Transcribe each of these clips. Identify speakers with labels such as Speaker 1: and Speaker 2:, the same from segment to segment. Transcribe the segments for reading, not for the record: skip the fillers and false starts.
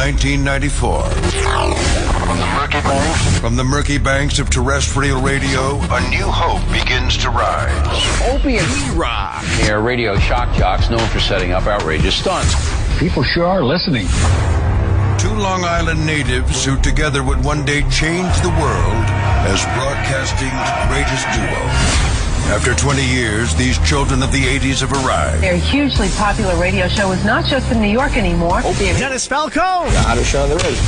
Speaker 1: 1994. From the murky banks of terrestrial radio, a new hope begins to rise.
Speaker 2: Opie and Jimmy. They are radio shock jocks known for setting up outrageous stunts.
Speaker 3: People sure are listening.
Speaker 1: Two Long Island natives who together would one day change the world as broadcasting's greatest duo. After 20 years, these children of the 80s have arrived.
Speaker 4: Their hugely popular radio show is not just in New York anymore.
Speaker 5: Dennis Falco!
Speaker 6: The hottest show there is.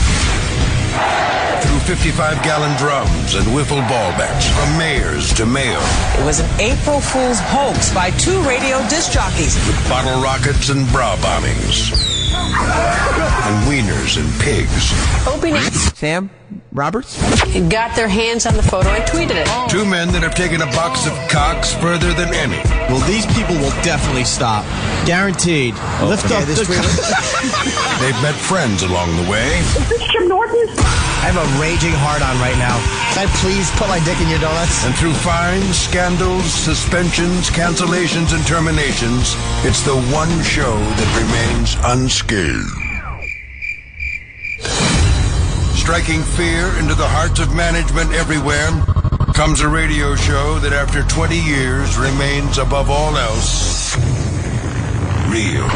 Speaker 1: Through 55-gallon drums and wiffle ball bets, from mayors to mayo.
Speaker 7: It was an April Fool's hoax by two radio disc jockeys.
Speaker 1: With bottle rockets and bra bombings. And wieners and pigs.
Speaker 7: Opie
Speaker 5: Sam Roberts?
Speaker 7: got their hands on the photo and tweeted it.
Speaker 1: Two men that have taken a box of cocks further than any.
Speaker 5: Well, these people will definitely stop. Guaranteed. Lift up this
Speaker 1: They've met friends along the way.
Speaker 4: Is this Jim Norton?
Speaker 5: I have a raging hard-on right now. Can I please put my dick in your donuts?
Speaker 1: And through fines, scandals, suspensions, cancellations, and terminations, it's the one show that remains unscathed. Striking fear into the hearts of management everywhere comes a radio show that after 20 years remains above all else real.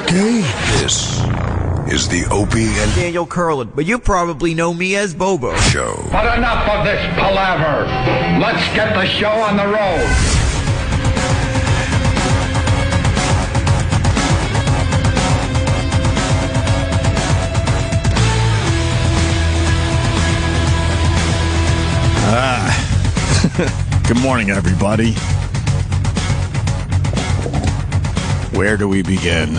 Speaker 1: Okay, this is the Opie and
Speaker 5: Daniel Curlin, but you probably know me as Bobo.
Speaker 1: Show.
Speaker 3: But enough of this palaver. Let's get the show on the road.
Speaker 8: Good morning, everybody. Where do we begin?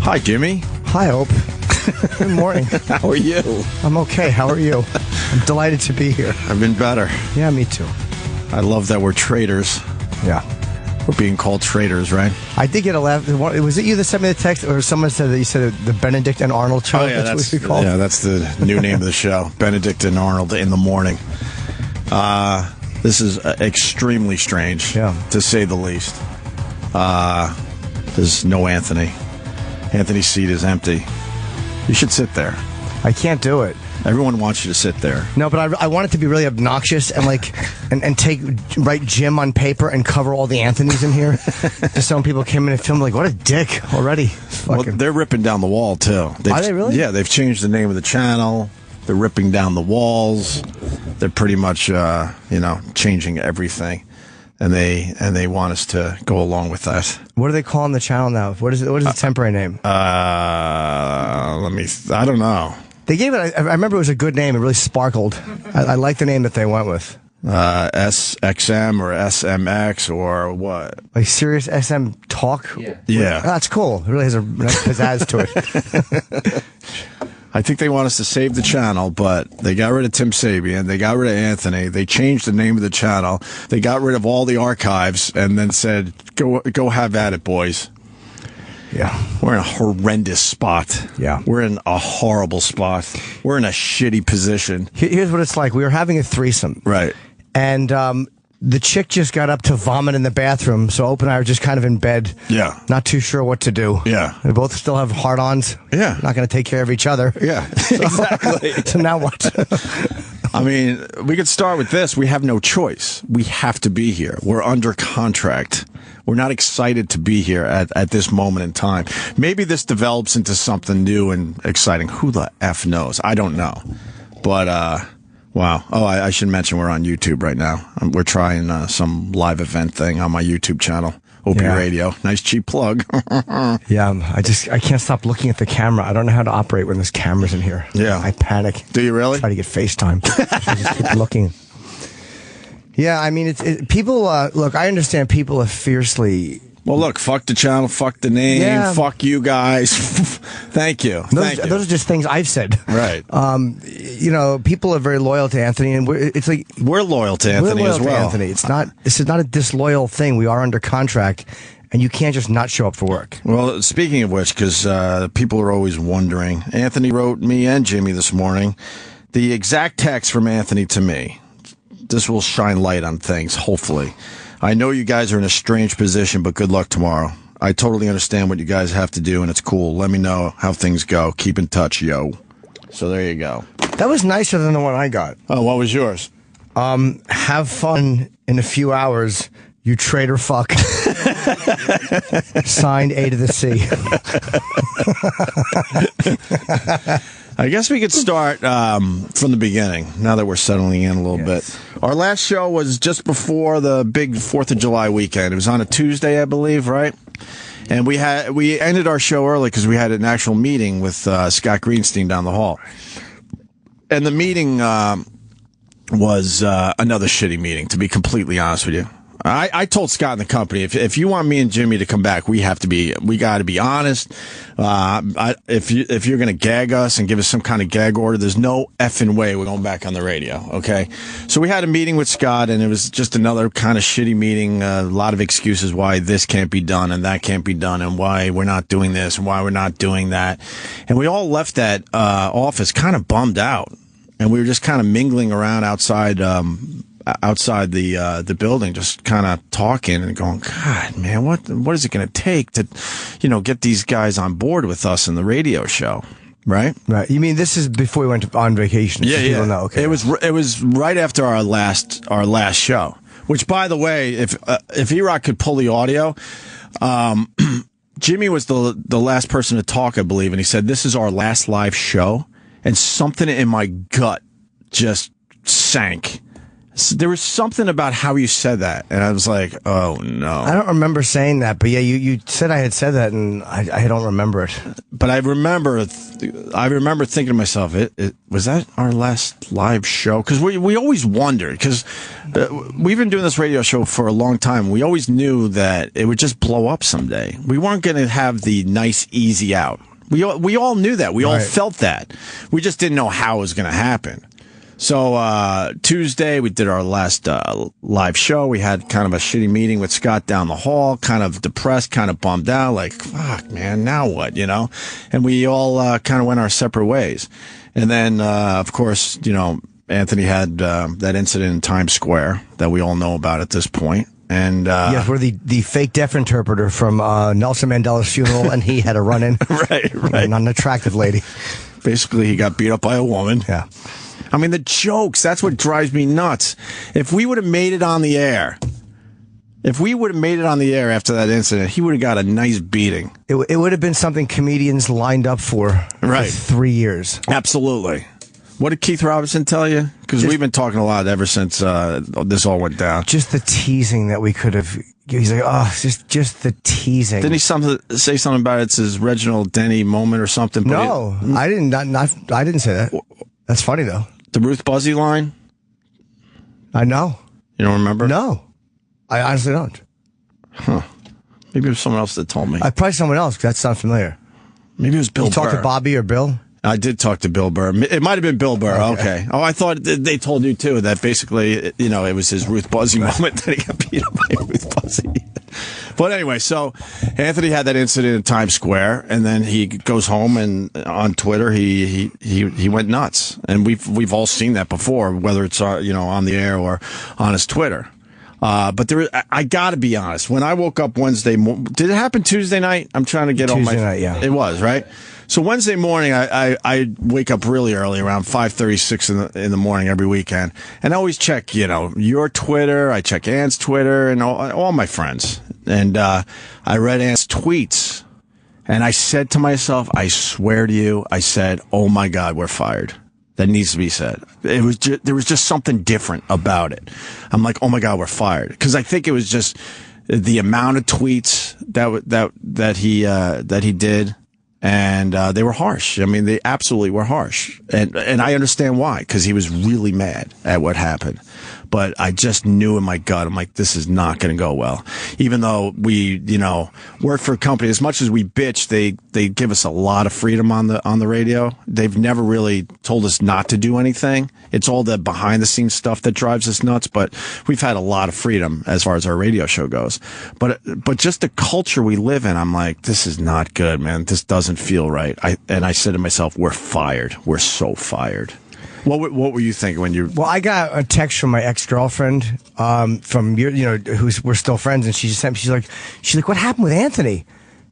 Speaker 8: Hi, Jimmy.
Speaker 9: Hi, Hope. Good morning.
Speaker 8: How are you?
Speaker 9: I'm okay. How are you? I'm delighted to be here.
Speaker 8: I've been better.
Speaker 9: Yeah, me too.
Speaker 8: I love that we're traitors.
Speaker 9: Yeah.
Speaker 8: We're being called traitors, right?
Speaker 9: I did get a laugh. Was it you that sent me the text, or someone said that you said the Benedict and Arnold show?
Speaker 8: Oh, yeah,
Speaker 9: that's what we call it?
Speaker 8: Yeah, that's the new name of the show. Benedict and Arnold in the morning. This is extremely strange, to say the least. There's no Anthony. Anthony's seat is empty. You should sit there.
Speaker 9: I can't do it.
Speaker 8: Everyone wants you to sit there.
Speaker 9: No, but I want it to be really obnoxious and write Jim on paper and cover all the Anthonys in here. Just so when people came in and filmed, like, what a dick already.
Speaker 8: Well, they're ripping down the wall too.
Speaker 9: Are they really?
Speaker 8: Yeah, they've changed the name of the channel. They're ripping down the walls. They're pretty much, changing everything, and they want us to go along with that.
Speaker 9: What are they calling the channel now? What is the temporary name?
Speaker 8: I don't know.
Speaker 9: They gave it. I remember it was a good name. It really sparkled. I like the name that they went with.
Speaker 8: SXM or SMX or what?
Speaker 9: Like Sirius XM Talk.
Speaker 8: Yeah.
Speaker 9: That's cool. It really has a nice pizzazz to it.
Speaker 8: I think they want us to save the channel, but they got rid of Tim Sabian. They got rid of Anthony. They changed the name of the channel. They got rid of all the archives and then said, go have at it, boys.
Speaker 9: Yeah.
Speaker 8: We're in a horrendous spot.
Speaker 9: Yeah.
Speaker 8: We're in a horrible spot. We're in a shitty position.
Speaker 9: Here's what it's like. We were having a threesome.
Speaker 8: Right.
Speaker 9: And the chick just got up to vomit in the bathroom, so Ope and I are just kind of in bed.
Speaker 8: Yeah.
Speaker 9: Not too sure what to do.
Speaker 8: Yeah.
Speaker 9: We both still have hard-ons.
Speaker 8: Yeah.
Speaker 9: Not going to take care of each other.
Speaker 8: Yeah. Exactly.
Speaker 9: So now what?
Speaker 8: I mean, we could start with this. We have no choice. We have to be here. We're under contract. We're not excited to be here at this moment in time. Maybe this develops into something new and exciting. Who the F knows? I don't know. But, wow. Oh, I should mention we're on YouTube right now. We're trying some live event thing on my YouTube channel, Opie Radio. Nice cheap plug.
Speaker 9: Yeah, I can't stop looking at the camera. I don't know how to operate when there's cameras in here.
Speaker 8: Yeah.
Speaker 9: I panic.
Speaker 8: Do you really?
Speaker 9: Try to get FaceTime. I just keep looking. Yeah, I mean, people, look, I understand people are fiercely...
Speaker 8: Well, look, fuck the channel, fuck the name, fuck you guys. Thank you.
Speaker 9: Those are just things I've said.
Speaker 8: Right.
Speaker 9: People are very loyal to Anthony, and it's like...
Speaker 8: We're loyal to Anthony as well.
Speaker 9: Anthony. This is not a disloyal thing. We are under contract, and you can't just not show up for work.
Speaker 8: Well, speaking of which, because people are always wondering, Anthony wrote me and Jimmy this morning the exact text from Anthony to me. will shine light on things, hopefully. I know you guys are in a strange position, but good luck tomorrow. I totally understand what you guys have to do, and it's cool. Let me know how things go. Keep in touch, yo. So there you go.
Speaker 9: That was nicer than the one I got.
Speaker 8: Oh, what was yours?
Speaker 9: Have fun in a few hours, you traitor fuck. Signed A to the C.
Speaker 8: I guess we could start from the beginning, now that we're settling in a little bit. Our last show was just before the big 4th of July weekend. It was on a Tuesday, I believe, right? And we ended our show early because we had an actual meeting with Scott Greenstein down the hall. And the meeting was another shitty meeting, to be completely honest with you. I told Scott and the company, if you want me and Jimmy to come back, we got to be honest. If you're going to gag us and give us some kind of gag order, there's no effing way we're going back on the radio. Okay. So we had a meeting with Scott, and it was just another kind of shitty meeting. A lot of excuses why this can't be done and that can't be done, and why we're not doing this and why we're not doing that. And we all left that office kind of bummed out, and we were just kind of mingling around outside the building, just kind of talking and going, God, man, what is it going to take to, get these guys on board with us in the radio show, right?
Speaker 9: Right. You mean this is before we went on vacation?
Speaker 8: Yeah,
Speaker 9: so
Speaker 8: yeah.
Speaker 9: Know. Okay.
Speaker 8: It was right after our last show. Which, by the way, if E-Rock could pull the audio, Jimmy was the last person to talk, I believe, and he said, "This is our last live show," and something in my gut just sank. There was something about how you said that, and I was like, "Oh no!"
Speaker 9: I don't remember saying that, but yeah, you said I had said that, and I don't remember it.
Speaker 8: But I remember thinking to myself, was that our last live show? Because we always wondered, because we've been doing this radio show for a long time. We always knew that it would just blow up someday. We weren't going to have the nice, easy out. We all knew that. We all felt that. We just didn't know how it was going to happen. So Tuesday, we did our last live show. We had kind of a shitty meeting with Scott down the hall, kind of depressed, kind of bummed out, like, fuck, man, now what, And we all kind of went our separate ways. And then, of course, Anthony had that incident in Times Square that we all know about at this point. And
Speaker 9: yes, we're the fake deaf interpreter from Nelson Mandela's funeral, and he had a run-in.
Speaker 8: Right.
Speaker 9: An unattractive lady.
Speaker 8: Basically, he got beat up by a woman.
Speaker 9: Yeah.
Speaker 8: I mean, the jokes, that's what drives me nuts. If we would have made it on the air after that incident, he would have got a nice beating.
Speaker 9: It would have been something comedians lined up for 3 years.
Speaker 8: Absolutely. What did Keith Robinson tell you? Because we've been talking a lot ever since this all went down.
Speaker 9: Just the teasing that we could have. He's like, oh, just the teasing.
Speaker 8: Didn't he say something about it's his Reginald Denny moment or something?
Speaker 9: No, I didn't. I didn't say that. That's funny though.
Speaker 8: The Ruth Buzzy line?
Speaker 9: I know.
Speaker 8: You don't remember?
Speaker 9: No. I honestly don't.
Speaker 8: Huh. Maybe it was someone else that told me.
Speaker 9: Probably someone else, because that's not familiar.
Speaker 8: Maybe it was Bill Burr.
Speaker 9: You talked to Bobby or Bill?
Speaker 8: I did talk to Bill Burr. It might have been Bill Burr. Okay. Oh, I thought they told you, too, that basically, it was his Ruth Buzzy moment that he got beat up by Ruth Buzzy. But anyway, so Anthony had that incident in Times Square, and then he goes home, and on Twitter he went nuts, and we've all seen that before, whether it's on the air or on his Twitter. But I got to be honest. When I woke up Wednesday, did it happen Tuesday night? I'm trying to get on my
Speaker 9: Tuesday night, yeah.
Speaker 8: It was right. So Wednesday morning, I wake up really early, around 5:36 in the morning every weekend, and I always check, your Twitter. I check Ann's Twitter and all my friends, and I read Ann's tweets, and I said to myself, I swear to you, I said, oh my God, we're fired. That needs to be said. There was just something different about it. I'm like, oh my God, we're fired, because I think it was just the amount of tweets that he did. And they were harsh. I mean, they absolutely were harsh. And I understand why, because he was really mad at what happened. But I just knew in my gut, I'm like, this is not going to go well. Even though we, work for a company, as much as we bitch, they give us a lot of freedom on the radio. They've never really told us not to do anything. It's all the behind the scenes stuff that drives us nuts. But we've had a lot of freedom as far as our radio show goes. But just the culture we live in, I'm like, this is not good, man. This doesn't feel right. I said to myself, we're fired. We're so fired. What were you thinking when you?
Speaker 9: Well, I got a text from my ex-girlfriend, we're still friends, and she just sent me. She's like, what happened with Anthony?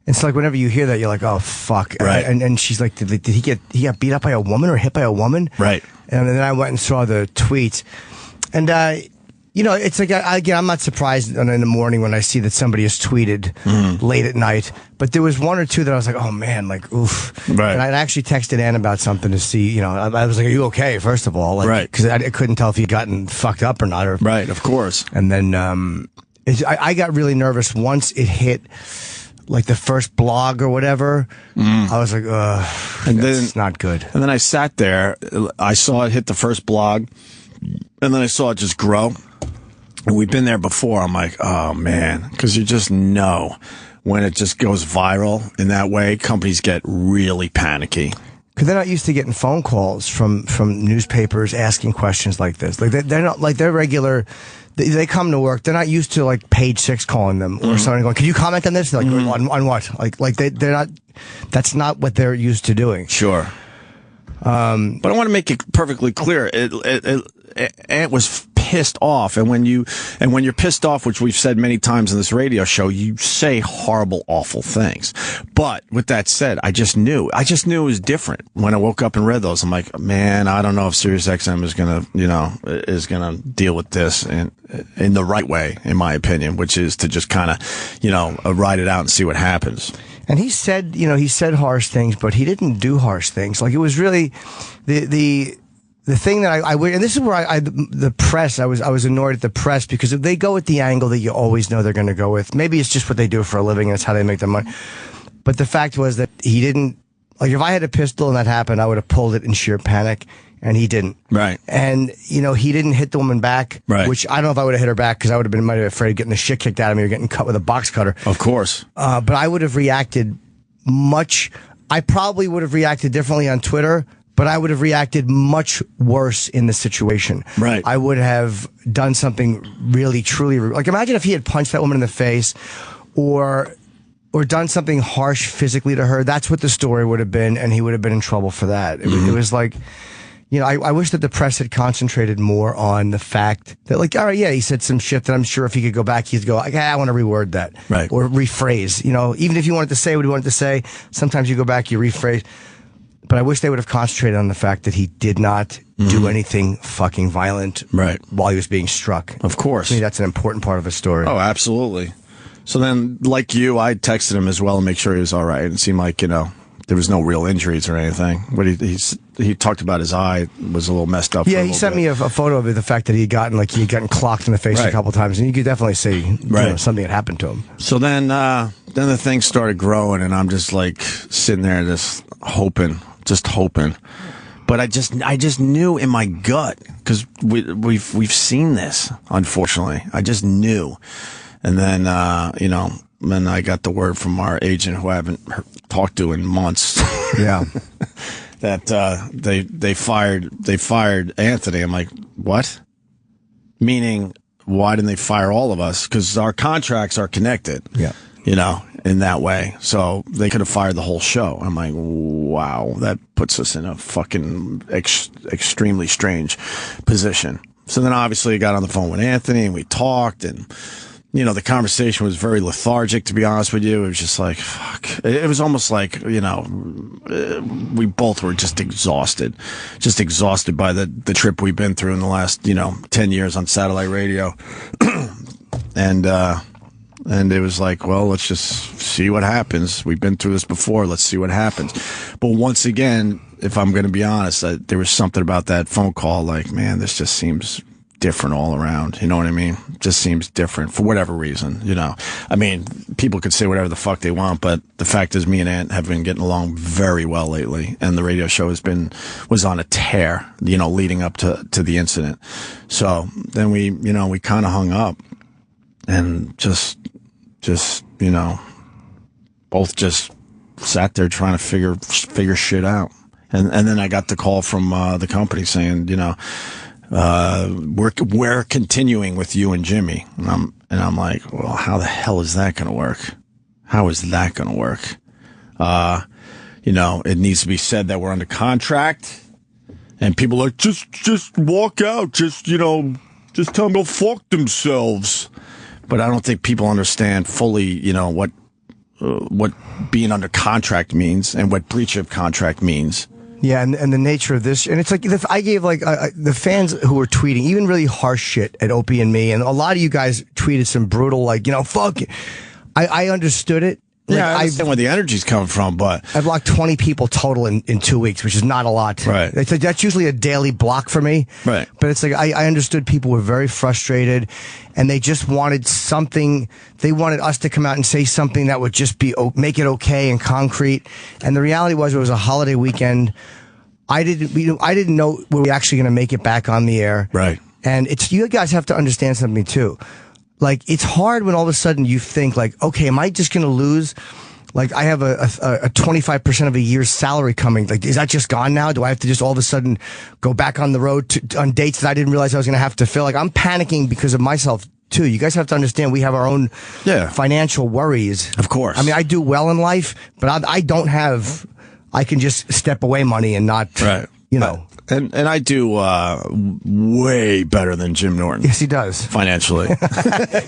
Speaker 9: And so, like, whenever you hear that, you're like, oh fuck.
Speaker 8: Right.
Speaker 9: And she's like, did he got beat up by a woman or hit by a woman?
Speaker 8: Right.
Speaker 9: And then I went and saw the tweets, and it's like, again, I'm not surprised in the morning when I see that somebody has tweeted late at night. But there was one or two that I was like, oh man, like, oof.
Speaker 8: Right.
Speaker 9: And I actually texted Ann about something to see, I was like, are you okay, first of all? Like,
Speaker 8: right.
Speaker 9: Because I couldn't tell if he'd gotten fucked up or not.
Speaker 8: Right, of course.
Speaker 9: And then I got really nervous once it hit, like, the first blog or whatever. I was like, that's not good.
Speaker 8: And then I sat there. I saw it hit the first blog. And then I saw it just grow. And we've been there before. I'm like, oh, man. Because you just know when it just goes viral in that way, companies get really panicky.
Speaker 9: Because they're not used to getting phone calls from newspapers asking questions like this. Like, they're not, like, they're regular. They come to work. They're not used to, like, Page 6 calling them or something going, can you comment on this? They're like, on what? Like they're not, that's not what they're used to doing.
Speaker 8: Sure. But I want to make it perfectly clear. Ant was pissed off, and when you're pissed off, which we've said many times in this radio show, you say horrible, awful things. But with that said, I just knew it was different when I woke up and read those. I'm like, man, I don't know if Sirius XM is gonna deal with this in the right way, in my opinion, which is to just kind of ride it out and see what happens.
Speaker 9: And he said harsh things, but he didn't do harsh things. Like, it was really the thing that I and this is where the press, I was annoyed at the press, because if they go with the angle that you always know they're going to go with, maybe it's just what they do for a living and it's how they make their money. But the fact was that he didn't, like, if I had a pistol and that happened, I would have pulled it in sheer panic, and he didn't.
Speaker 8: Right.
Speaker 9: And, he didn't hit the woman back,
Speaker 8: right.
Speaker 9: Which I don't know if I would have hit her back, because I would have might have been afraid of getting the shit kicked out of me or getting cut with a box cutter.
Speaker 8: Of course.
Speaker 9: But I would have reacted I probably would have reacted differently on Twitter, but I would have reacted much worse in the situation.
Speaker 8: Right.
Speaker 9: I would have done something really, truly, like, imagine if he had punched that woman in the face or done something harsh physically to her. That's what the story would have been, and he would have been in trouble for that. It was like, I wish that the press had concentrated more on the fact that, like, all right, yeah, he said some shit that I'm sure if he could go back, he'd go, okay, I want to reword that.
Speaker 8: Right.
Speaker 9: Or rephrase. Even if you wanted to say what he wanted to say, sometimes you go back, you rephrase. But I wish they would have concentrated on the fact that he did not do anything fucking violent while he was being struck.
Speaker 8: Of course.
Speaker 9: To me, that's an important part of the story.
Speaker 8: Oh, absolutely. So then, like you, I texted him as well to make sure he was all right. It seemed like, there was no real injuries or anything. But he talked about his eye was a little messed up.
Speaker 9: Yeah, he sent me a photo of it, the fact that he had gotten clocked in the face a couple times, and you could definitely see something had happened to him.
Speaker 8: So then the thing started growing, and I'm just like sitting there, just hoping. But I just knew in my gut, because we've seen this, unfortunately. I just knew, and then then I got the word from our agent, who I haven't talked to in months.
Speaker 9: Yeah,
Speaker 8: that they fired Anthony. I'm like, what? Meaning, why didn't they fire all of us? Because our contracts are connected.
Speaker 9: Yeah.
Speaker 8: In that way. So they could have fired the whole show. I'm like, wow, that puts us in a fucking extremely strange position. So then obviously I got on the phone with Anthony and we talked, and, the conversation was very lethargic, to be honest with you. It was just like, fuck. It was almost like, we both were just exhausted by the trip we've been through in the last, 10 years on satellite radio. And it was like, well, let's just see what happens. We've been through this before. Let's see what happens. But once again, if I'm going to be honest, there was something about that phone call, like, man, this just seems different all around. You know what I mean? Just seems different for whatever reason, I mean, people could say whatever the fuck they want, but the fact is me and Ant have been getting along very well lately, and the radio show was on a tear, leading up to the incident. So then we kind of hung up and just both just sat there trying to figure shit out. And then I got the call from the company saying, we're continuing with you and Jimmy. And I'm like, well, how the hell is that going to work? How is that going to work? It needs to be said that we're under contract. And people are like, just walk out. Just tell them to fuck themselves. But I don't think people understand fully, what being under contract means and what breach of contract means.
Speaker 9: Yeah, and the nature of this, and it's like I gave the fans who were tweeting even really harsh shit at Opie and me, and a lot of you guys tweeted some brutal fuck it. I understood it.
Speaker 8: Yeah, I understand where the energy's coming from, but
Speaker 9: I blocked 20 people total in 2 weeks, which is not a lot.
Speaker 8: Right.
Speaker 9: It's like, that's usually a daily block for me.
Speaker 8: Right.
Speaker 9: But it's like I understood people were very frustrated, and they just wanted something. They wanted us to come out and say something that would just make it okay and concrete. And the reality was, it was a holiday weekend. I didn't know we were actually going to make it back on the air.
Speaker 8: Right.
Speaker 9: And you guys have to understand something too. Like, it's hard when all of a sudden you think like, okay, am I just going to lose? Like, I have a 25% of a year's salary coming. Like, is that just gone now? Do I have to just all of a sudden go back on the road on dates that I didn't realize I was going to have to fill? Like, I'm panicking because of myself too. You guys have to understand we have our own financial worries.
Speaker 8: Of course.
Speaker 9: I mean, I do well in life, but I don't have, I can just step away money and not,
Speaker 8: And I do way better than Jim Norton.
Speaker 9: Yes, he does.
Speaker 8: Financially.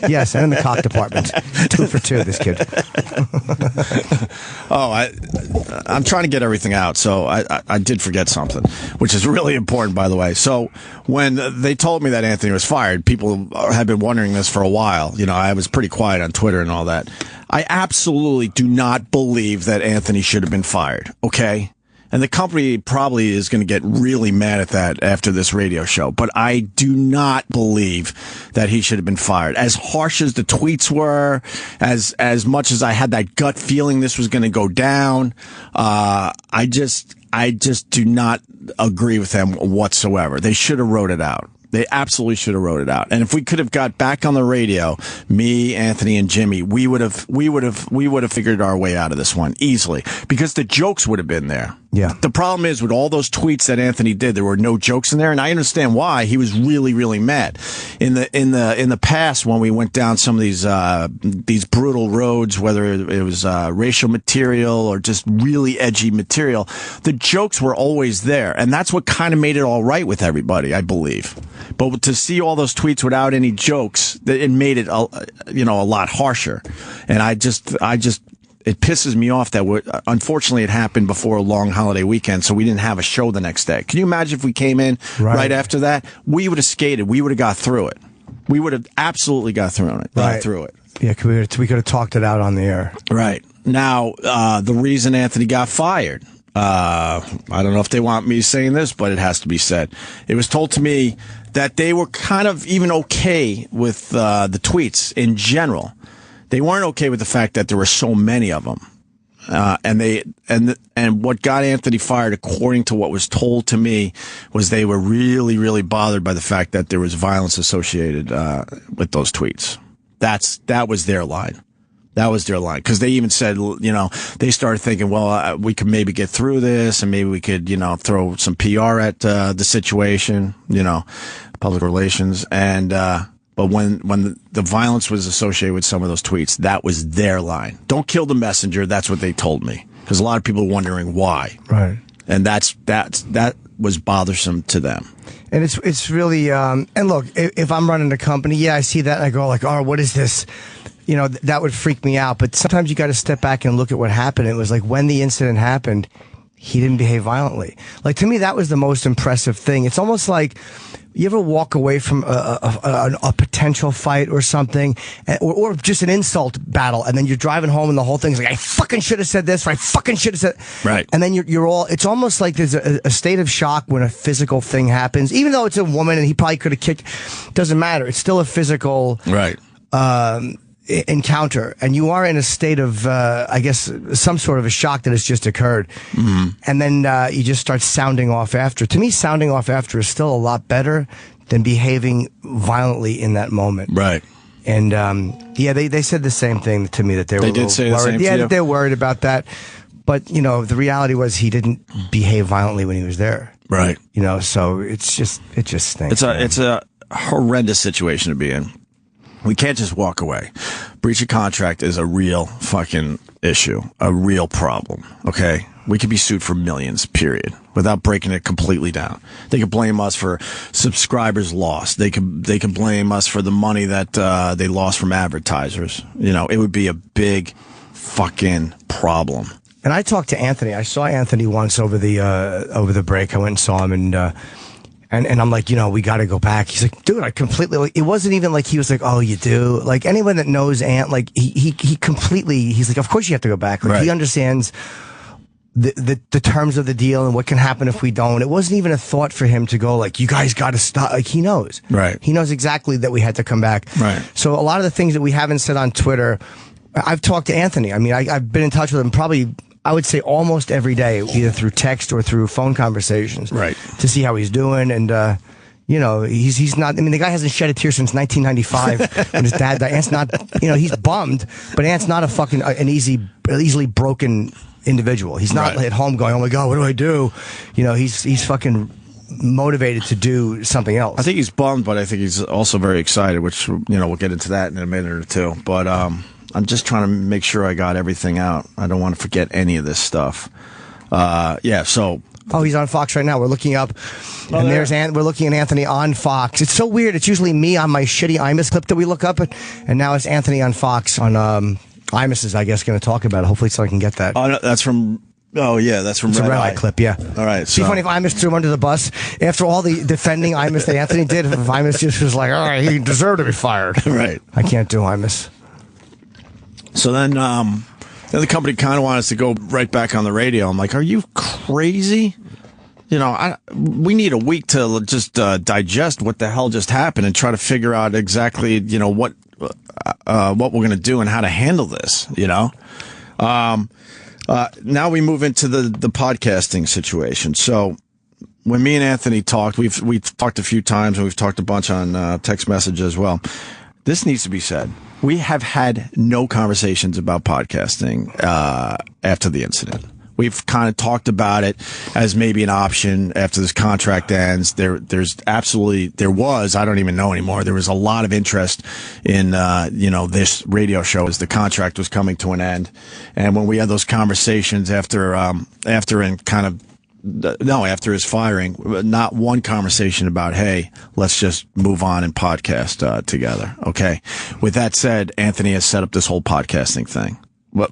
Speaker 9: Yes, and in the cock department. 2 for 2, this kid.
Speaker 8: I'm trying to get everything out, so I did forget something, which is really important, by the way. So when they told me that Anthony was fired, people had been wondering this for a while. I was pretty quiet on Twitter and all that. I absolutely do not believe that Anthony should have been fired, okay? And the company probably is going to get really mad at that after this radio show. But I do not believe that he should have been fired. As harsh as the tweets were, as much as I had that gut feeling this was going to go down, I just do not agree with them whatsoever. They should have wrote it out. They absolutely should have wrote it out. And if we could have got back on the radio, me, Anthony, and Jimmy, we would have figured our way out of this one easily, because the jokes would have been there.
Speaker 9: Yeah.
Speaker 8: The problem is, with all those tweets that Anthony did, there were no jokes in there, and I understand why. He was really, really mad. In the past, when we went down some of these brutal roads, whether it was racial material or just really edgy material, the jokes were always there, and that's what kind of made it all right with everybody, I believe. But to see all those tweets without any jokes, it made it a lot harsher, and I just. It pisses me off that unfortunately it happened before a long holiday weekend, so we didn't have a show the next day. Can you imagine if we came in right after that? We would have skated. We would have got through it. We would have absolutely got through it.
Speaker 9: Right.
Speaker 8: Through it.
Speaker 9: Yeah, we could have talked it out on the air.
Speaker 8: Right. Now, the reason Anthony got fired, I don't know if they want me saying this, but it has to be said. It was told to me that they were kind of even okay with the tweets in general. They weren't okay with the fact that there were so many of them, and what got Anthony fired, according to what was told to me, was they were really, really bothered by the fact that there was violence associated with those tweets. That was their line. That was their line, because they even said, they started thinking, well, we could maybe get through this, and maybe we could, throw some PR at the situation, public relations, and. But when the violence was associated with some of those tweets, that was their line. Don't kill the messenger. That's what they told me. Because a lot of people are wondering why. Right. And that was bothersome to them.
Speaker 9: And it's really, and look, if I'm running a company, I see that and I go like, oh, what is this? That would freak me out. But sometimes you got to step back and look at what happened. It was like, when the incident happened, he didn't behave violently. Like, to me, that was the most impressive thing. It's almost like, you ever walk away from a potential fight or something, or just an insult battle, and then you're driving home and the whole thing's like, I fucking should have said this, or I fucking should have said...
Speaker 8: Right.
Speaker 9: And then you're all... It's almost like there's a state of shock when a physical thing happens, even though it's a woman and he probably could have kicked... Doesn't matter. It's still a physical...
Speaker 8: Right.
Speaker 9: Encounter, and you are in a state of I guess some sort of a shock that has just occurred. Mm-hmm. And then you just start sounding off after. To me, sounding off after is still a lot better than behaving violently in that moment.
Speaker 8: Right.
Speaker 9: And they said the same thing to me, that they
Speaker 8: did say the same.
Speaker 9: That they're worried about that. But the reality was he didn't behave violently when he was there.
Speaker 8: Right.
Speaker 9: So it just stinks.
Speaker 8: It's a horrendous situation to be in. We can't just walk away. Breach of contract is a real fucking issue, a real problem, okay? We could be sued for millions, period, without breaking it completely down. They could blame us for subscribers lost. They could blame us for the money that they lost from advertisers. It would be a big fucking problem.
Speaker 9: And I talked to Anthony. I saw Anthony once over the break. I went and saw him, and I'm like, we got to go back. He's like, dude, I completely. It wasn't even like he was like, oh, you do. Like anyone that knows Ant, like he completely. He's like, of course you have to go back. Like He understands the terms of the deal and what can happen if we don't. It wasn't even a thought for him to go like, you guys got to stop. Like he knows.
Speaker 8: Right.
Speaker 9: He knows exactly that we had to come back.
Speaker 8: Right.
Speaker 9: So a lot of the things that we haven't said on Twitter, I've talked to Anthony. I mean, I've been in touch with him probably, I would say almost every day, either through text or through phone conversations.
Speaker 8: Right.
Speaker 9: To see how he's doing. And, he's not, I mean, the guy hasn't shed a tear since 1995 when his dad died. Ant's not, he's bummed, but Ant's not an easily broken individual. He's not at home going, oh my God, what do I do? He's fucking motivated to do something else.
Speaker 8: I think he's bummed, but I think he's also very excited, which, we'll get into that in a minute or two. But, I'm just trying to make sure I got everything out. I don't want to forget any of this stuff. So.
Speaker 9: Oh, he's on Fox right now. We're looking up, and there's we're looking at Anthony on Fox. It's so weird. It's usually me on my shitty Imus clip that we look up, and now it's Anthony on Fox on Imus is, I guess, going to talk about it. Hopefully, so I can get that.
Speaker 8: Oh, no, that's from. Oh yeah, that's from
Speaker 9: Red Eye clip. Yeah.
Speaker 8: All right.
Speaker 9: Be funny if Imus threw him under the bus after all the defending Imus that Anthony did. If Imus just was like, all right, he deserved to be fired.
Speaker 8: Right.
Speaker 9: I can't do Imus.
Speaker 8: So then the company kind of wanted us to go right back on the radio. I'm like, are you crazy? We need a week to just digest what the hell just happened and try to figure out exactly, what we're going to do and how to handle this, Now we move into the podcasting situation. So when me and Anthony talked, we've talked a few times and we've talked a bunch on text message as well. This needs to be said. We have had no conversations about podcasting after the incident. We've kind of talked about it as maybe an option after this contract ends. There was, I don't even know anymore. There was a lot of interest in, this radio show as the contract was coming to an end. And when we had those conversations after his firing, not one conversation about, hey, let's just move on and podcast together. Okay. With that said, Anthony has set up this whole podcasting thing. But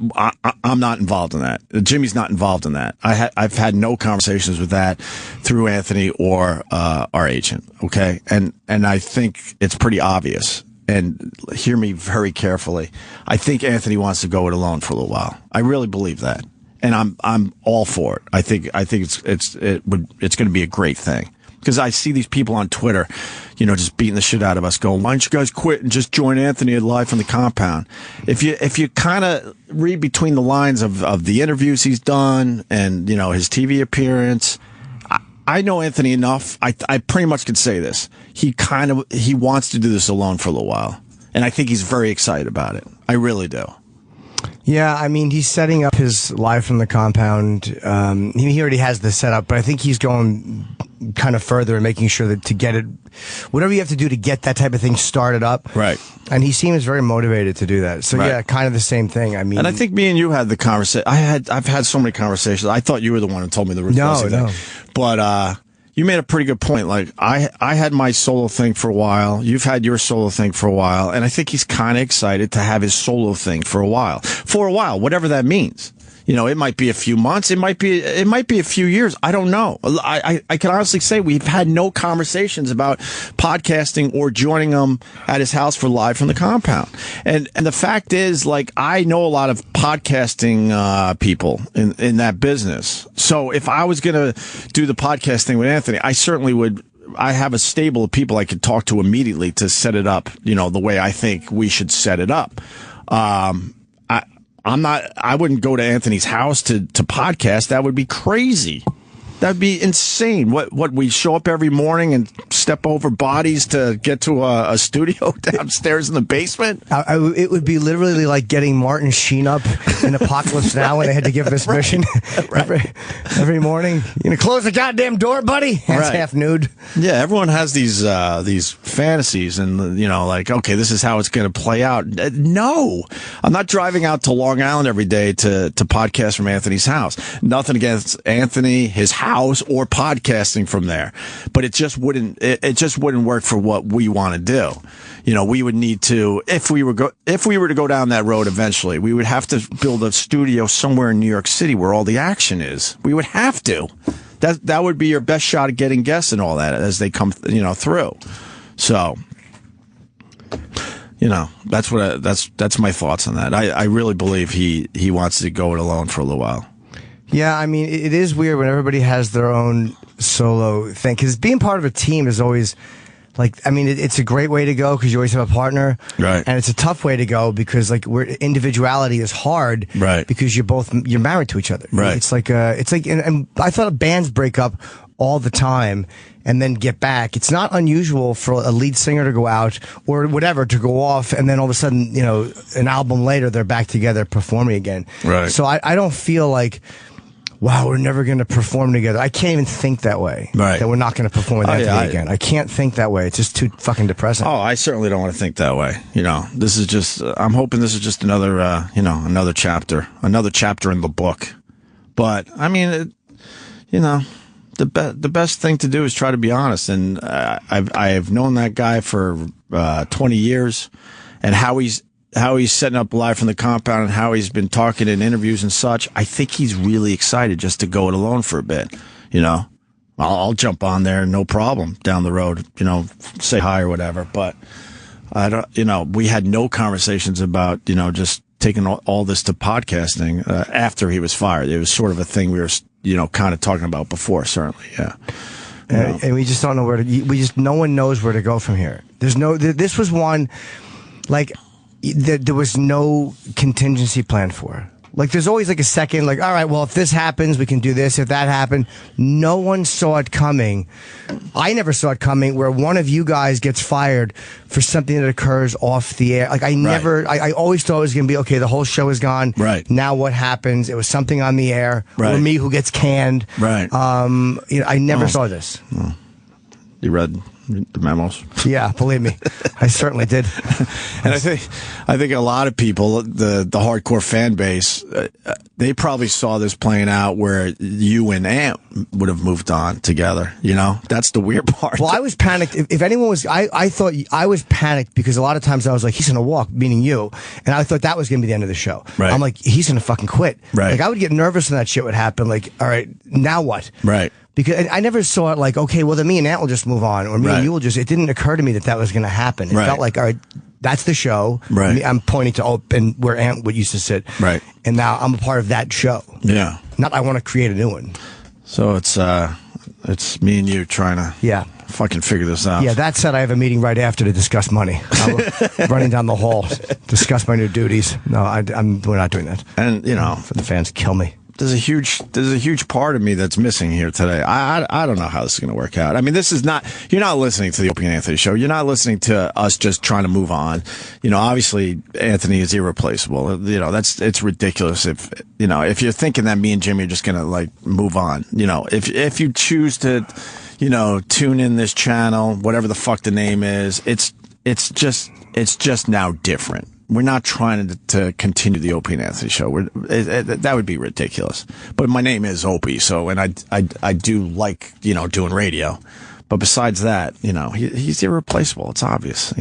Speaker 8: I'm not involved in that. Jimmy's not involved in that. I've had no conversations with that through Anthony or our agent. Okay, and I think it's pretty obvious. And hear me very carefully. I think Anthony wants to go it alone for a little while. I really believe that, and I'm all for it. I think it's going to be a great thing. Because I see these people on Twitter, just beating the shit out of us, going, "Why don't you guys quit and just join Anthony live from the compound?" If you kind of read between the lines of the interviews he's done and his TV appearance, I know Anthony enough. I pretty much could say this. He wants to do this alone for a little while, and I think he's very excited about it. I really do.
Speaker 9: Yeah, I mean, he's setting up his live from the compound. He already has the setup, but I think he's going kind of further and making sure that to get it, whatever you have to do to get that type of thing started up.
Speaker 8: Right.
Speaker 9: And he seems very motivated to do that. So yeah, kind of the same thing. I mean,
Speaker 8: and I think me and you had the conversation. I've had so many conversations. I thought you were the one who told me the Ruth Leslie thing. But you made a pretty good point. Like I had my solo thing for a while. You've had your solo thing for a while, and I think he's kind of excited to have his solo thing for a while. For a while, whatever that means. It might be a few months. It might be a few years. I don't know. I can honestly say we've had no conversations about podcasting or joining him at his house for live from the compound. And the fact is, like, I know a lot of podcasting people in that business. So if I was going to do the podcasting with Anthony, I certainly would. I have a stable of people I could talk to immediately to set it up, the way I think we should set it up. I wouldn't go to Anthony's house to podcast. That would be crazy. That'd be insane. What we show up every morning and step over bodies to get to a studio downstairs in the basement?
Speaker 9: It would be literally like getting Martin Sheen up in Apocalypse Now when they had to give this mission every morning. You gonna close the goddamn door, buddy? Hands half nude.
Speaker 8: Yeah, everyone has these fantasies and, like, okay, this is how it's going to play out. No, I'm not driving out to Long Island every day to podcast from Anthony's house. Nothing against Anthony, his house, or podcasting from there, but it just wouldn't work for what we want to do. We would need to, if we were to go down that road eventually, we would have to build a studio somewhere in New York City where all the action is. We would have to. That would be your best shot at getting guests and all that as they come, through. So, that's my thoughts on that. I really believe he wants to go it alone for a little while.
Speaker 9: Yeah, I mean, it is weird when everybody has their own solo thing, because being part of a team is always, it's a great way to go because you always have a partner.
Speaker 8: Right.
Speaker 9: And it's a tough way to go because, individuality is hard.
Speaker 8: Right.
Speaker 9: Because you're married to each other.
Speaker 8: Right.
Speaker 9: It's like, and I thought bands break up all the time and then get back. It's not unusual for a lead singer to go out or whatever to go off, and then all of a sudden, an album later, they're back together performing again.
Speaker 8: Right.
Speaker 9: So I don't feel like, wow, we're never going to perform together. I can't even think that way.
Speaker 8: Right.
Speaker 9: That we're not going to perform with Anthony again. I can't think that way. It's just too fucking depressing.
Speaker 8: Oh, I certainly don't want to think that way. This is just, I'm hoping this is just another, another chapter in the book. But, I mean, the best thing to do is try to be honest. And I have known that guy for 20 years, and how he's setting up live from the compound and how he's been talking in interviews and such. I think he's really excited just to go it alone for a bit. I'll jump on there, no problem, down the road, say hi or whatever. But I don't, we had no conversations about, just taking all this to podcasting after he was fired. It was sort of a thing we were, kind of talking about before, certainly. Yeah.
Speaker 9: And we just don't know no one knows where to go from here. This was one, there was no contingency plan for. There's always a second, all right, well, if this happens, we can do this. If that happened, no one saw it coming. I never saw it coming where one of you guys gets fired for something that occurs off the air. I always thought it was going to be, okay, the whole show is gone.
Speaker 8: Right.
Speaker 9: Now what happens? It was something on the air.
Speaker 8: Right.
Speaker 9: Or me who gets canned.
Speaker 8: Right.
Speaker 9: I never saw this.
Speaker 8: You read the memos?
Speaker 9: Yeah, believe me, I certainly did.
Speaker 8: And I think a lot of people, the hardcore fan base, they probably saw this playing out where you and Ant would have moved on together. That's the weird part.
Speaker 9: Well, I was panicked. If anyone was, I thought I was panicked because a lot of times I was like, he's gonna walk, meaning you, and I thought that was gonna be the end of the show.
Speaker 8: Right.
Speaker 9: I'm like, he's gonna fucking quit.
Speaker 8: Right.
Speaker 9: I would get nervous when that shit would happen. All right, now what?
Speaker 8: Right.
Speaker 9: Because I never saw it okay, well, then me and Ant will just move on, or me and you will just. It didn't occur to me that was going to happen. It felt like, all right, that's the show.
Speaker 8: Right.
Speaker 9: I'm pointing to and where Ant would used to sit.
Speaker 8: Right.
Speaker 9: And now I'm a part of that show.
Speaker 8: Yeah.
Speaker 9: Not I want to create a new one.
Speaker 8: So it's me and you trying to fucking figure this out.
Speaker 9: Yeah, that said, I have a meeting right after to discuss money. I'm running down the hall, discuss my new duties. No, we're not doing that.
Speaker 8: And
Speaker 9: for the fans, kill me.
Speaker 8: There's a huge part of me that's missing here today. I don't know how this is going to work out. I mean, this is not, you're not listening to the Opie and Anthony show. You're not listening to us just trying to move on. Obviously Anthony is irreplaceable. It's ridiculous if you're thinking that me and Jimmy are just going to move on. If you choose to, tune in this channel, whatever the fuck the name is, it's just now different. We're not trying to continue the Opie and Anthony show. That would be ridiculous. But my name is Opie, and I do like, doing radio. But besides that, he's irreplaceable. It's obvious,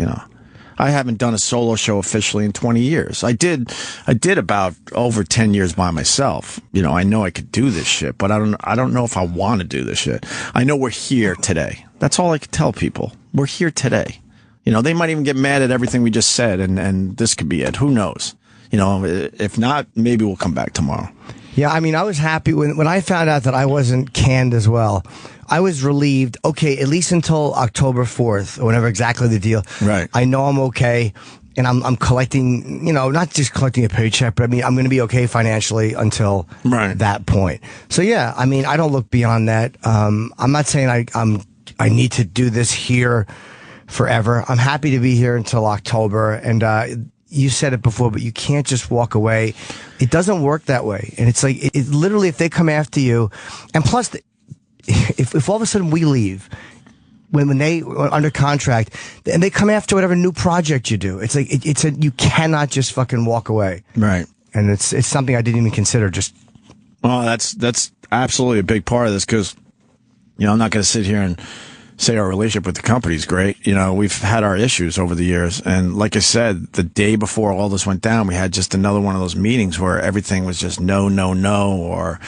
Speaker 8: I haven't done a solo show officially in 20 years. I did about over 10 years by myself. I know I could do this shit, but I don't know if I want to do this shit. I know we're here today. That's all I can tell people. We're here today. They might even get mad at everything we just said, and this could be it. Who knows? If not, maybe we'll come back tomorrow.
Speaker 9: Yeah, I mean, I was happy when I found out that I wasn't canned as well. I was relieved. Okay, at least until October 4th, or whenever exactly the deal.
Speaker 8: Right.
Speaker 9: I know I'm okay. and I'm collecting, not just collecting a paycheck, but I mean, I'm going to be okay financially until that point. So yeah, I mean, I don't look beyond that. I'm not saying I need to do this here forever. I'm happy to be here until October. And, you said it before, but you can't just walk away. It doesn't work that way. And it's like, it literally, if they come after you, and plus, if all of a sudden we leave, when they are under contract, and they come after whatever new project you do, it's like, you cannot just fucking walk away.
Speaker 8: Right.
Speaker 9: And it's something I didn't even consider
Speaker 8: Well, that's absolutely a big part of this, because, I'm not going to sit here and say our relationship with the company is great. We've had our issues over the years. And like I said, the day before all this went down, we had just another one of those meetings where everything was just no, or,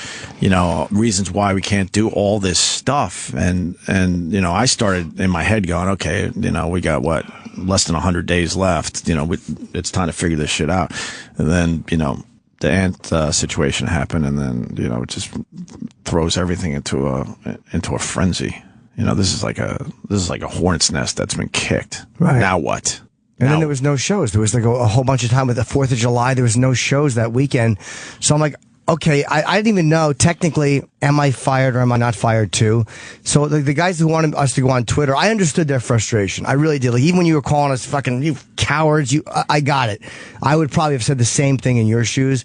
Speaker 8: reasons why we can't do all this stuff. And I started in my head going, okay, we got less than 100 days left. It's time to figure this shit out. And then, the ant situation happened, and then, it just throws everything into a frenzy. This is like a hornet's nest that's been kicked. Right. Now what?
Speaker 9: And then there was no shows. There was like a whole bunch of time with the 4th of July. There was no shows that weekend. So I'm like, okay, I didn't even know technically, am I fired or am I not fired too? So the guys who wanted us to go on Twitter, I understood their frustration. I really did. Like, even when you were calling us fucking you cowards, I got it. I would probably have said the same thing in your shoes.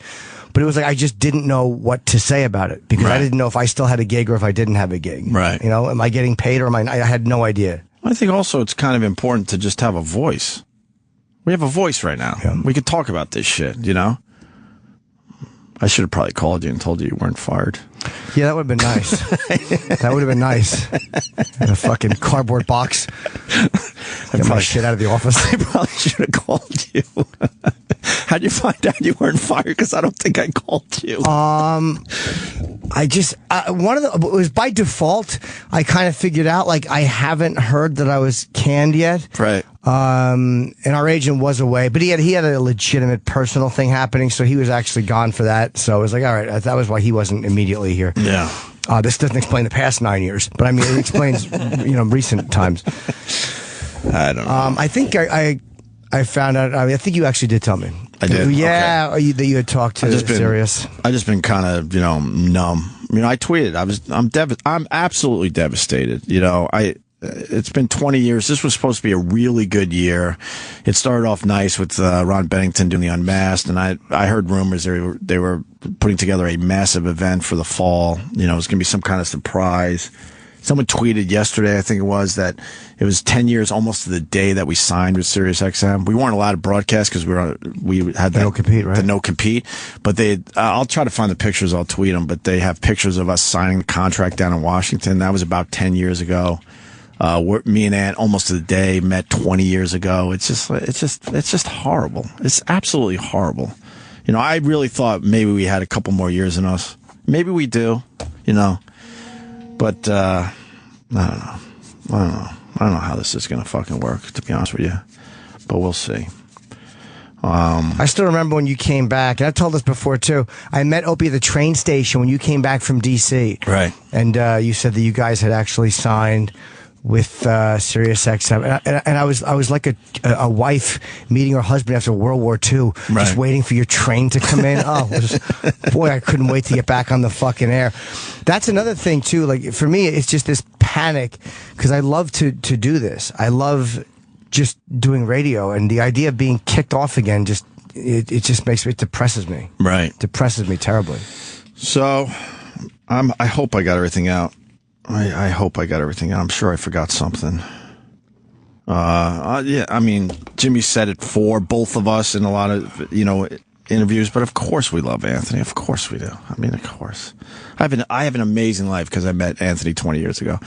Speaker 9: But it was like, I just didn't know what to say about it, because I didn't know if I still had a gig or if I didn't have a gig.
Speaker 8: Right.
Speaker 9: Am I getting paid or I had no idea.
Speaker 8: I think also it's kind of important to just have a voice. We have a voice right now. Yeah. We could talk about this shit, I should have probably called you and told you you weren't fired.
Speaker 9: Yeah, that would have been nice. That would have been nice. In a fucking cardboard box. Get my shit out of the office.
Speaker 8: I probably should have called you. How'd you find out you weren't fired? Because I don't think I called you.
Speaker 9: I just it was by default. I kind of figured out, like, I haven't heard that I was canned yet.
Speaker 8: Right.
Speaker 9: And our agent was away, but he had a legitimate personal thing happening, so he was actually gone for that. So I was like, all right, that was why he wasn't immediately here.
Speaker 8: Yeah.
Speaker 9: This doesn't explain the past 9 years, but I mean, it explains recent times.
Speaker 8: I don't know.
Speaker 9: I think I found out. I think you actually did tell me.
Speaker 8: I did.
Speaker 9: Yeah, okay. That you had talked to Sirius.
Speaker 8: I just been kind of numb. I tweeted. I'm absolutely devastated. It's been 20 years. This was supposed to be a really good year. It started off nice with Ron Bennington doing the Unmasked, and I heard rumors they were putting together a massive event for the fall. It was going to be some kind of surprise. Someone tweeted yesterday, I think it was, that it was 10 years almost to the day that we signed with Sirius XM. We weren't allowed to broadcast because we had
Speaker 9: no compete, right?
Speaker 8: The no compete. But I'll try to find the pictures. I'll tweet them. But they have pictures of us signing the contract down in Washington. That was about 10 years ago. Me and Ant almost to the day met 20 years ago. It's just horrible. It's absolutely horrible. I really thought maybe we had a couple more years in us. Maybe we do, but I don't know. I don't know how this is going to fucking work, to be honest with you, but we'll see.
Speaker 9: I still remember when you came back, and I've told this before too. I met Opie at the train station when you came back from DC.
Speaker 8: Right.
Speaker 9: And you said that you guys had actually signed with Sirius XM, and I was like a wife meeting her husband after World War II, just waiting for your train to come in. Boy, I couldn't wait to get back on the fucking air. That's another thing too. Like, for me, it's just this panic, because I love to do this. I love just doing radio, and the idea of being kicked off again it depresses me.
Speaker 8: Right,
Speaker 9: depresses me terribly.
Speaker 8: So, I hope I got everything out. I hope I got everything out. I'm sure I forgot something. Yeah, I mean, Jimmy said it for both of us in a lot of, interviews, but of course we love Anthony. Of course we do. I mean, of course. I have an amazing life because I met Anthony 20 years ago.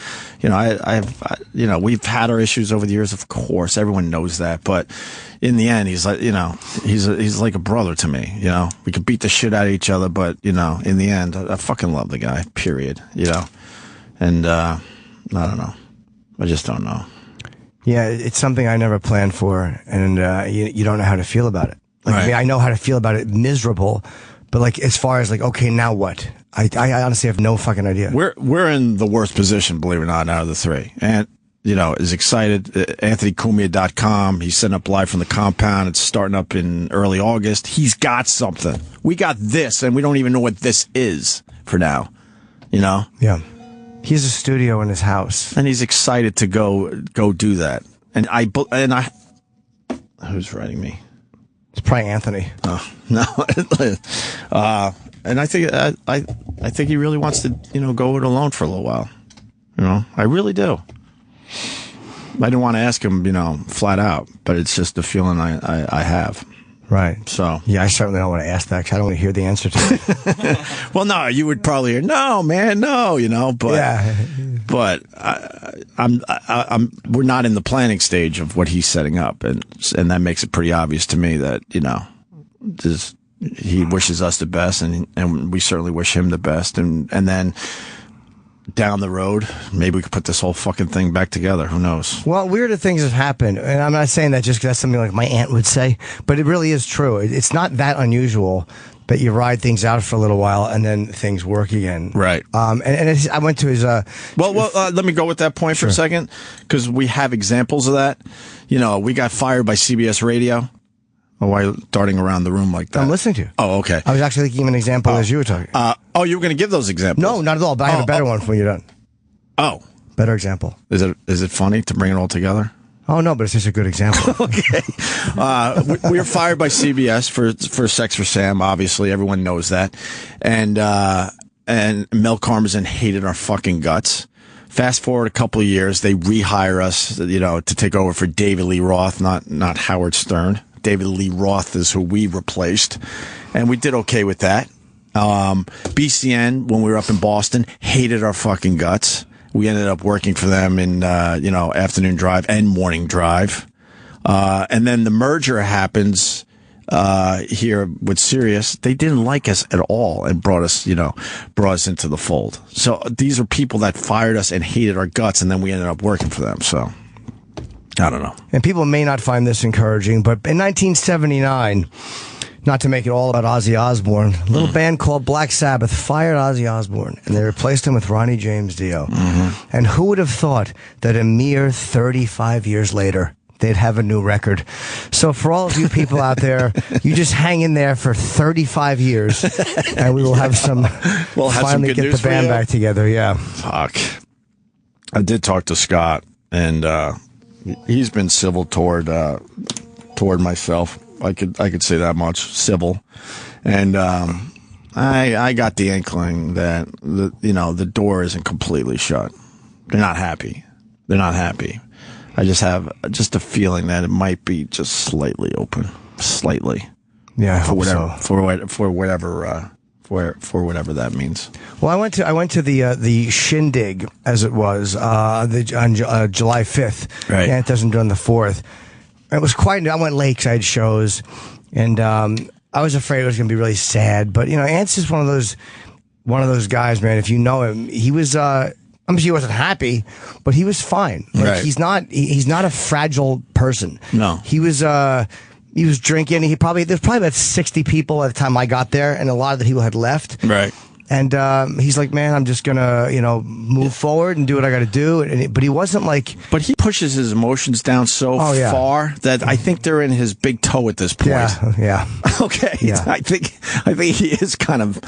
Speaker 8: We've had our issues over the years, of course. Everyone knows that, but in the end, he's like, he's like a brother to me. We could beat the shit out of each other, but in the end, I fucking love the guy. Period. And I don't know. I just don't know.
Speaker 9: Yeah, it's something I never planned for, and you don't know how to feel about it. Like, I mean, I know how to feel about it, miserable, but like, as far as like, okay, now what? I honestly have no fucking idea.
Speaker 8: We're in the worst position, believe it or not, out of the three. And is excited. AnthonyCumia.com. He's setting up live from the compound. It's starting up in early August. He's got something. We got this, and we don't even know what this is for now.
Speaker 9: Yeah. He has a studio in his house,
Speaker 8: and he's excited to go do that. And I who's writing me?
Speaker 9: It's probably Anthony.
Speaker 8: Oh no. And I think I think he really wants to go it alone for a little while. I really do. I didn't want to ask him, flat out, but it's just the feeling I have.
Speaker 9: Right.
Speaker 8: So
Speaker 9: yeah, I certainly don't want to ask that because I don't want to hear the answer to it.
Speaker 8: Well, no, you would probably hear, no, man, no, but
Speaker 9: yeah.
Speaker 8: But we're not in the planning stage of what he's setting up, and that makes it pretty obvious to me that he wishes us the best, and we certainly wish him the best, and then down the road, maybe we could put this whole fucking thing back together. Who knows?
Speaker 9: Well, weirder things have happened, and I'm not saying that just because that's something like my aunt would say, but it really is true. It's not that unusual that you ride things out for a little while and then things work again.
Speaker 8: Right.
Speaker 9: And I went to his.
Speaker 8: Let me go with that point for a second, because we have examples of that. We got fired by CBS Radio. Oh, why are you darting around the room like that?
Speaker 9: I'm listening to you.
Speaker 8: Oh, okay.
Speaker 9: I was actually thinking of an example as you were talking.
Speaker 8: You were going to give those examples?
Speaker 9: No, not at all. But I have a better one when you're done.
Speaker 8: Oh,
Speaker 9: better example.
Speaker 8: Is it funny to bring it all together?
Speaker 9: Oh no, but it's just a good example.
Speaker 8: Okay. We were fired by CBS for Sex for Sam. Obviously, everyone knows that, and Mel Karmazin hated our fucking guts. Fast forward a couple of years, they rehire us, to take over for David Lee Roth, not Howard Stern. David Lee Roth is who we replaced, and we did okay with that. BCN, when we were up in Boston, hated our fucking guts. We ended up working for them in, afternoon drive and morning drive. And then the merger happens, here with Sirius. They didn't like us at all and brought us into the fold. So these are people that fired us and hated our guts, and then we ended up working for them. So I don't know.
Speaker 9: And people may not find this encouraging, but in 1979, not to make it all about Ozzy Osbourne, a little band called Black Sabbath fired Ozzy Osbourne, and they replaced him with Ronnie James Dio. Mm-hmm. And who would have thought that a mere 35 years later, they'd have a new record? So for all of you people out there, you just hang in there for 35 years, and we will have finally get the band back together. Yeah.
Speaker 8: Fuck. I did talk to Scott, and he's been civil toward myself. I could say that much, civil, and I got the inkling that the door isn't completely shut. They're not happy. I just have a feeling that it might be just slightly open, slightly.
Speaker 9: Yeah,
Speaker 8: for whatever that means.
Speaker 9: Well, I went to the shindig, as it was, on July 5th.
Speaker 8: Right.
Speaker 9: And it doesn't do on the 4th. It was quite. I went late because I had shows, and I was afraid it was going to be really sad. But Ant's is one of those guys, man. If you know him, he was. I'm sure he wasn't happy, but he was fine. Like,
Speaker 8: right.
Speaker 9: He's not a fragile person.
Speaker 8: No.
Speaker 9: He was drinking. There's probably about 60 people at the time I got there, and a lot of the people had left.
Speaker 8: Right.
Speaker 9: And he's like, man, I'm just gonna, move forward and do what I got to do. But he wasn't like.
Speaker 8: But he pushes his emotions down so far that I think they're in his big toe at this point.
Speaker 9: Yeah.
Speaker 8: Okay.
Speaker 9: Yeah.
Speaker 8: I think he is kind of,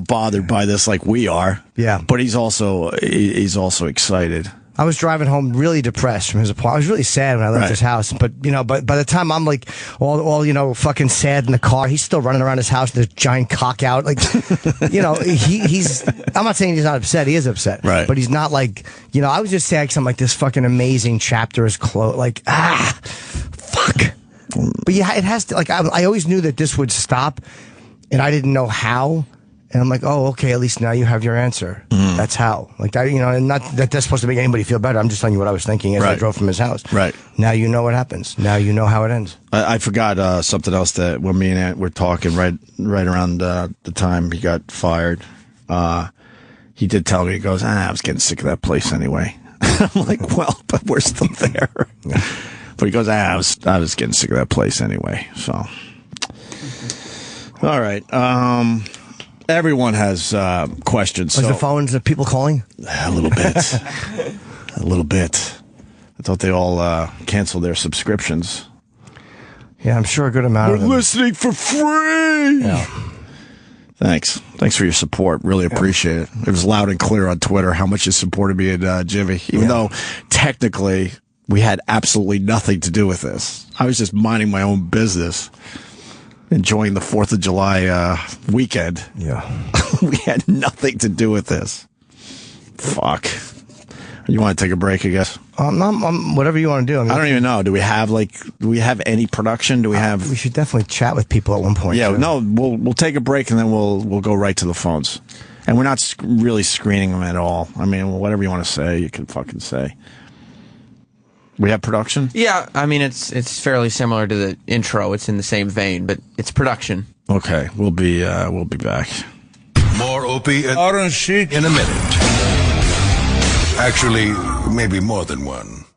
Speaker 8: bothered by this like we are.
Speaker 9: Yeah.
Speaker 8: But he's also excited.
Speaker 9: I was driving home really depressed from his apartment. I was really sad when I left his house. But by the time I'm like all fucking sad in the car, he's still running around his house with this giant cock out. Like, he's. I'm not saying he's not upset. He is upset.
Speaker 8: Right.
Speaker 9: But he's not like, I was just sad because I'm like, this fucking amazing chapter is closed. Like, fuck. But yeah, it has to. Like, I always knew that this would stop, and I didn't know how. And I'm like, oh, okay, at least now you have your answer. That's how. Like, and not that that's supposed to make anybody feel better. I'm just telling you what I was thinking as I drove from his house.
Speaker 8: Right.
Speaker 9: Now you know what happens. Now you know how it ends.
Speaker 8: I forgot something else that when me and Ant were talking right around the time he got fired, he did tell me, he goes, I was getting sick of that place anyway. I'm like, well, but we're still there. But he goes, I was getting sick of that place anyway. So, all right. Everyone has questions.
Speaker 9: Was the phones of people calling?
Speaker 8: A little bit. A little bit. I thought they all canceled their subscriptions.
Speaker 9: Yeah, I'm sure a good amount of them.
Speaker 8: Listening for free.
Speaker 9: Yeah.
Speaker 8: Thanks for your support. Really appreciate it. It was loud and clear on Twitter how much you supported me and Jimmy, even though technically we had absolutely nothing to do with this. I was just minding my own business, enjoying the 4th of July weekend.
Speaker 9: Yeah.
Speaker 8: We had nothing to do with this. Fuck. You want to take a break, I guess?
Speaker 9: Whatever you want to do.
Speaker 8: I don't even know. Do we have any production? Do we have?
Speaker 9: We should definitely chat with people at one point.
Speaker 8: Yeah,
Speaker 9: too.
Speaker 8: no, we'll take a break and then we'll go right to the phones. And we're not really screening them at all. I mean, whatever you want to say, you can fucking say. We have production?
Speaker 6: Yeah, I mean it's fairly similar to the intro. It's in the same vein, but it's production.
Speaker 8: Okay, we'll be back.
Speaker 1: More Opie and in a minute. Actually, maybe more than one.